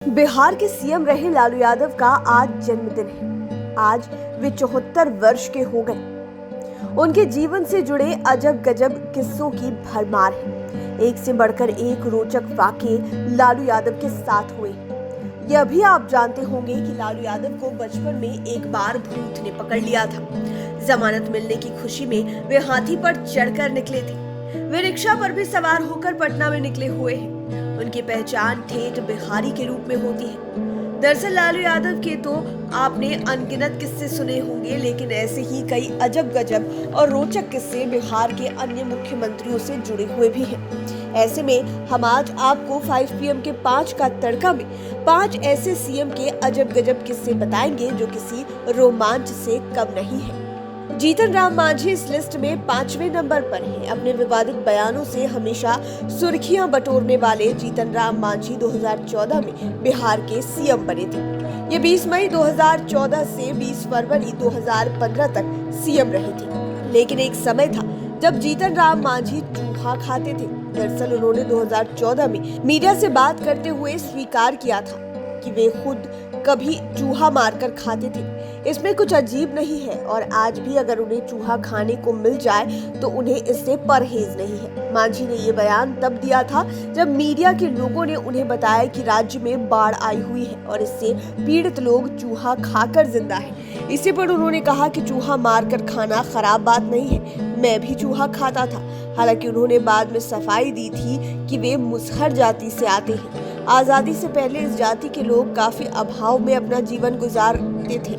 बिहार के सीएम रहे लालू यादव का आज जन्मदिन है। आज वे 74 वर्ष के हो गए। उनके जीवन से जुड़े अजब गजब किस्सों की भरमार है। एक से बढ़कर एक रोचक वाकये लालू यादव के साथ हुए। यह भी आप जानते होंगे कि लालू यादव को बचपन में एक बार भूत ने पकड़ लिया था। जमानत मिलने की खुशी में वे हाथी पर चढ़कर निकले थे। वे रिक्शा पर भी सवार होकर पटना में निकले हुए हैं। उनकी पहचान ठेठ बिहारी के रूप में होती है। दरअसल लालू यादव के तो आपने अनगिनत किस्से सुने होंगे, लेकिन ऐसे ही कई अजब गजब और रोचक किस्से बिहार के अन्य मुख्यमंत्रियों से जुड़े हुए भी हैं। ऐसे में हम आज आपको 5 PM के 5 का तड़का में 5 ऐसे सीएम के अजब गजब किस्से बताएंगे जो किसी रोमांच से कम नहीं है। जीतन राम मांझी इस लिस्ट में 5वें नंबर पर है। अपने विवादित बयानों से हमेशा सुर्खियां बटोरने वाले जीतन राम मांझी 2014 में बिहार के सीएम बने थे। ये 20 मई 2014 से 20 फरवरी 2015 तक सीएम रहे थे। लेकिन एक समय था जब जीतन राम मांझी चूहा खाते थे। दरअसल उन्होंने 2014 में मीडिया से बात करते हुए स्वीकार किया था कि वे खुद कभी चूहा मारकर खाते थे। इसमें कुछ अजीब नहीं है और आज भी अगर उन्हें चूहा खाने को मिल जाए तो उन्हें इससे परहेज नहीं है। मांझी ने ये बयान तब दिया था जब मीडिया के लोगों ने उन्हें बताया कि राज्य में बाढ़ आई हुई है और इससे पीड़ित लोग चूहा खाकर जिंदा हैं। इसी पर उन्होंने कहा कि चूहा मारकर खाना खराब बात नहीं है, मैं भी चूहा खाता था। हालांकि उन्होंने बाद में सफाई दी थी कि वे मुसहर जाति से आते हैं। आजादी से पहले इस जाति के लोग काफी अभाव में अपना जीवन गुजारते थे।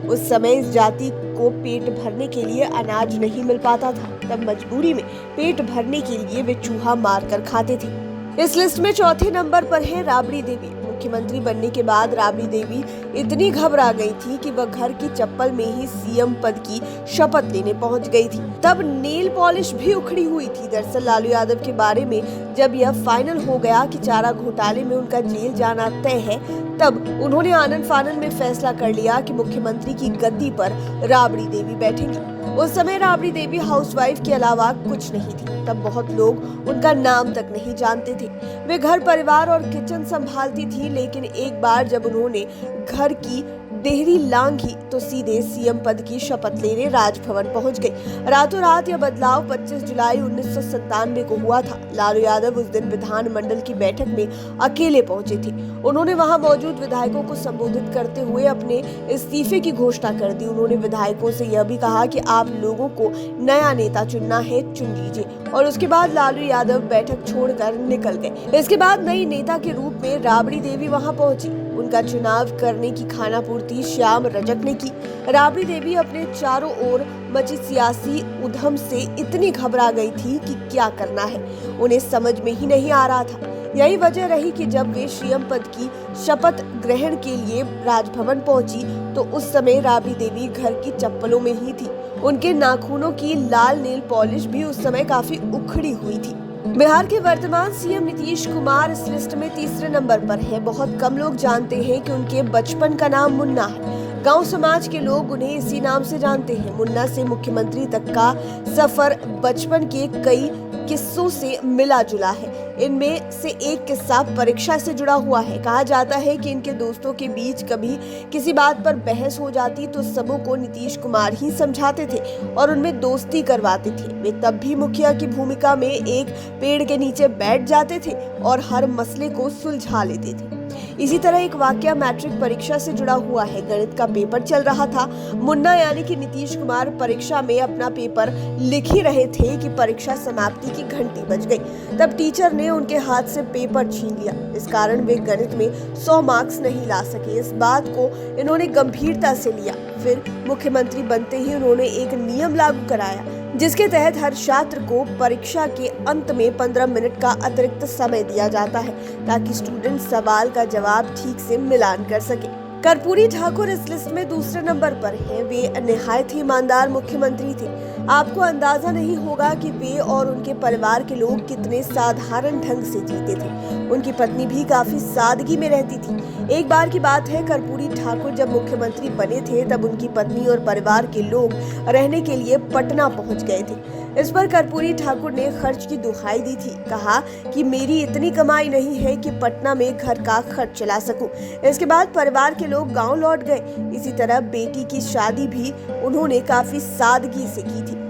उस समय इस जाति को पेट भरने के लिए अनाज नहीं मिल पाता था। तब मजबूरी में पेट भरने के लिए वे चूहा मारकर खाते थे। इस लिस्ट में चौथे नंबर पर है राबड़ी देवी। मुख्यमंत्री बनने के बाद राबड़ी देवी इतनी घबरा गई थी कि वह घर की चप्पल में ही सीएम पद की शपथ लेने पहुंच गई थी। तब नेल पॉलिश भी उखड़ी हुई थी। दरअसल लालू यादव के बारे में जब यह फाइनल हो गया कि चारा घोटाले में उनका जेल जाना तय है, तब उन्होंने आनन फानन में फैसला कर लिया कि मुख्यमंत्री की गद्दी पर राबड़ी देवी बैठेंगी। उस समय राबड़ी देवी हाउसवाइफ के अलावा कुछ नहीं थी। तब बहुत लोग उनका नाम तक नहीं जानते थे। वे घर परिवार और किचन संभालती थी, लेकिन एक बार जब उन्होंने घर की देहरी लांघी तो सीधे सीएम पद की शपथ लेने राजभवन पहुंच गई। रातों रात यह बदलाव 25 जुलाई 1997 को हुआ था। लालू यादव उस दिन विधानमंडल की बैठक में अकेले पहुंचे थे। उन्होंने वहां मौजूद विधायकों को संबोधित करते हुए अपने इस्तीफे की घोषणा कर दी। उन्होंने विधायकों से यह भी कहा कि आप लोगों को नया नेता चुनना है, चुन लीजिए। और उसके बाद लालू यादव बैठक छोड़कर निकल गए। इसके बाद नई नेता के रूप में राबड़ी देवी वहां पहुंची। उनका चुनाव करने की खानापूर्ति श्याम रजक ने की। राबड़ी देवी अपने चारों ओर मची सियासी उधम से इतनी घबरा गई थी कि क्या करना है उन्हें समझ में ही नहीं आ रहा था। यही वजह रही कि जब वे सीएम पद की शपथ ग्रहण के लिए राजभवन पहुंची तो उस समय राबड़ी देवी घर की चप्पलों में ही थी। उनके नाखूनों की लाल नेल पॉलिश भी उस समय काफी उखड़ी हुई थी। बिहार के वर्तमान सीएम नीतीश कुमार इस लिस्ट में तीसरे नंबर पर है। बहुत कम लोग जानते हैं कि उनके बचपन का नाम मुन्ना है। गांव समाज के लोग उन्हें इसी नाम से जानते हैं। मुन्ना से मुख्यमंत्री तक का सफर बचपन के कई किस्सों से मिला जुला है। इनमें से एक किस्सा परीक्षा से जुड़ा हुआ है। कहा जाता है कि इनके दोस्तों के बीच कभी किसी बात पर बहस हो जाती तो सबों को नीतीश कुमार ही समझाते थे और उनमें दोस्ती करवाते थे। वे तब भी मुखिया की भूमिका में एक पेड़ के नीचे बैठ जाते थे और हर मसले को सुलझा लेते थे। इसी तरह एक वाकया मैट्रिक परीक्षा से जुड़ा हुआ है। गणित का पेपर चल रहा था। मुन्ना यानी कि नीतीश कुमार परीक्षा में अपना पेपर लिख ही रहे थे कि परीक्षा समाप्ति की घंटी बज गई। तब टीचर ने उनके हाथ से पेपर छीन लिया। इस कारण वे गणित में 100 मार्क्स नहीं ला सके। इस बात को इन्होंने गंभीरता से लिया। फिर मुख्यमंत्री बनते ही उन्होंने एक नियम लागू कराया जिसके तहत हर छात्र को परीक्षा के अंत में 15 मिनट का अतिरिक्त समय दिया जाता है ताकि स्टूडेंट सवाल का जवाब ठीक से मिलान कर सके। कर्पूरी ठाकुर इस लिस्ट में दूसरे नंबर पर हैं। वे निहायत ही ईमानदार मुख्यमंत्री थे। आपको अंदाजा नहीं होगा कि वे और उनके परिवार के लोग कितने साधारण ढंग से जीते थे। उनकी पत्नी भी काफी सादगी में रहती थी। एक बार की बात है, कर्पूरी ठाकुर जब मुख्यमंत्री बने थे तब उनकी पत्नी और परिवार के लोग रहने के लिए पटना पहुंच गए थे। इस पर कर्पूरी ठाकुर ने खर्च की दुहाई दी थी। कहा कि मेरी इतनी कमाई नहीं है कि पटना में घर का खर्च चला सकूं। इसके बाद परिवार के लोग गांव लौट गए। इसी तरह बेटी की शादी भी उन्होंने काफी सादगी से की थी।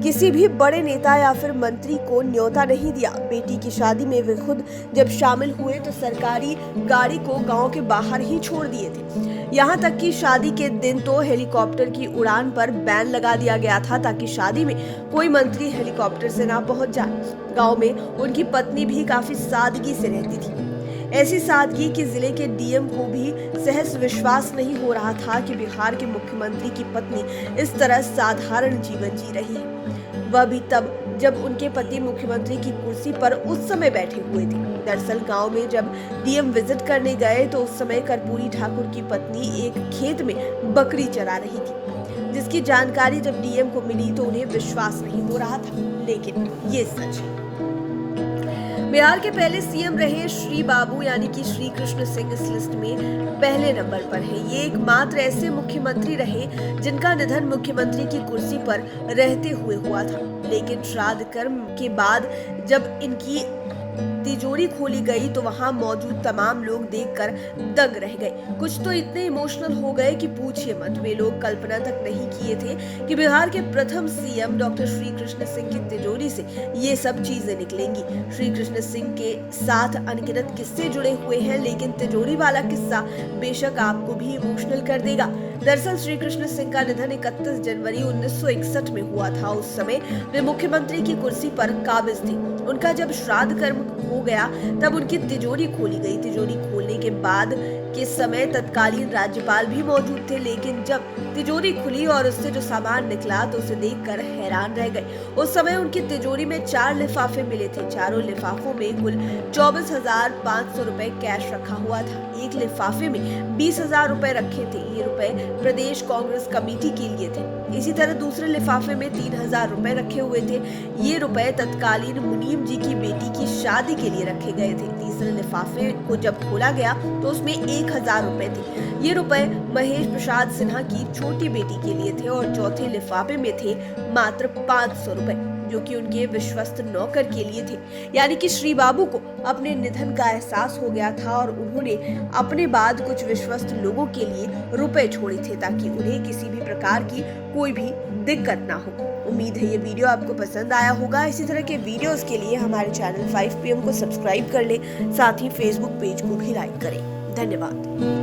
किसी भी बड़े नेता या फिर मंत्री को न्योता नहीं दिया। बेटी की शादी में वे खुद जब शामिल हुए तो सरकारी गाड़ी को गांव के बाहर ही छोड़ दिए थे। यहाँ तक कि शादी के दिन तो हेलीकॉप्टर की उड़ान पर बैन लगा दिया गया था ताकि शादी में कोई मंत्री हेलीकॉप्टर से ना पहुंच जाए। गांव में उनकी पत्नी भी काफी सादगी से रहती थी। ऐसी सादगी कि जिले के डीएम को भी सहज विश्वास नहीं हो रहा था कि बिहार के मुख्यमंत्री की पत्नी इस तरह साधारण जीवन जी रही है, वह भी तब जब उनके पति मुख्यमंत्री की कुर्सी पर उस समय बैठे हुए थे। दरअसल गांव में जब डीएम विजिट करने गए तो उस समय कर्पूरी ठाकुर की पत्नी एक खेत में बकरी चरा रही थी, जिसकी जानकारी जब डीएम को मिली तो उन्हें विश्वास नहीं हो रहा था, लेकिन ये सच है। बिहार के पहले सीएम रहे श्री बाबू यानी कि श्री कृष्ण सिंह इस लिस्ट में पहले नंबर पर है। ये एकमात्र ऐसे मुख्यमंत्री रहे जिनका निधन मुख्यमंत्री की कुर्सी पर रहते हुए हुआ था। लेकिन श्राद्ध कर्म के बाद जब इनकी तिजोरी खोली गई तो वहां मौजूद तमाम लोग देखकर दंग रह गए। कुछ तो इतने इमोशनल हो गए कि पूछिए मत। वे लोग कल्पना तक नहीं किए थे कि बिहार के प्रथम सीएम डॉक्टर श्री कृष्ण सिंह की तिजोरी से ये सब चीजें निकलेंगी। श्री कृष्ण सिंह के साथ अनगिनत किस्से जुड़े हुए हैं, लेकिन तिजोरी वाला किस्सा बेशक आपको भी इमोशनल कर देगा। दरअसल श्री कृष्ण सिंह का निधन 31 जनवरी 1961 में हुआ था। उस समय वे मुख्यमंत्री की कुर्सी पर काबिज थे। उनका जब श्राद्ध कर्म हो गया तब उनकी तिजोरी खोली गई। तिजोरी खोलने के बाद के समय तत्कालीन राज्यपाल भी मौजूद थे, लेकिन जब तिजोरी खुली और उससे जो सामान निकला तो उसे देखकर हैरान रह गए। उस समय उनकी तिजोरी में 4 लिफाफे मिले थे। चारों लिफाफों में कुल 24,500 रुपए कैश रखा हुआ था। एक लिफाफे में 20,000 रुपए रखे थे। ये रुपए प्रदेश कांग्रेस कमेटी के लिए थे। इसी तरह दूसरे लिफाफे में 3,000 रुपए रखे हुए थे। ये रुपए तत्कालीन मुनीम जी की बेटी की शादी के लिए रखे गए थे। तीसरे लिफाफे को जब खोला गया तो उसमें 1,000 रुपए थे। ये रुपए महेश प्रसाद सिन्हा की छोटी बेटी के लिए थे और चौथे लिफाफे में थे मात्र 500 रुपए, जो कि उनके विश्वस्त नौकर के लिए थे। यानी कि श्री बाबू को अपने निधन का एहसास हो गया था और उन्होंने अपने बाद कुछ विश्वस्त लोगों के लिए रुपए छोड़े थे ताकि उन्हें किसी भी प्रकार की कोई भी दिक्कत ना हो। उम्मीद है ये वीडियो आपको पसंद आया होगा। इसी तरह के वीडियोस के लिए हमारे चैनल 5 PM को सब्सक्राइब कर लें, साथ ही फेसबुक पेज को भी लाइक करें। धन्यवाद।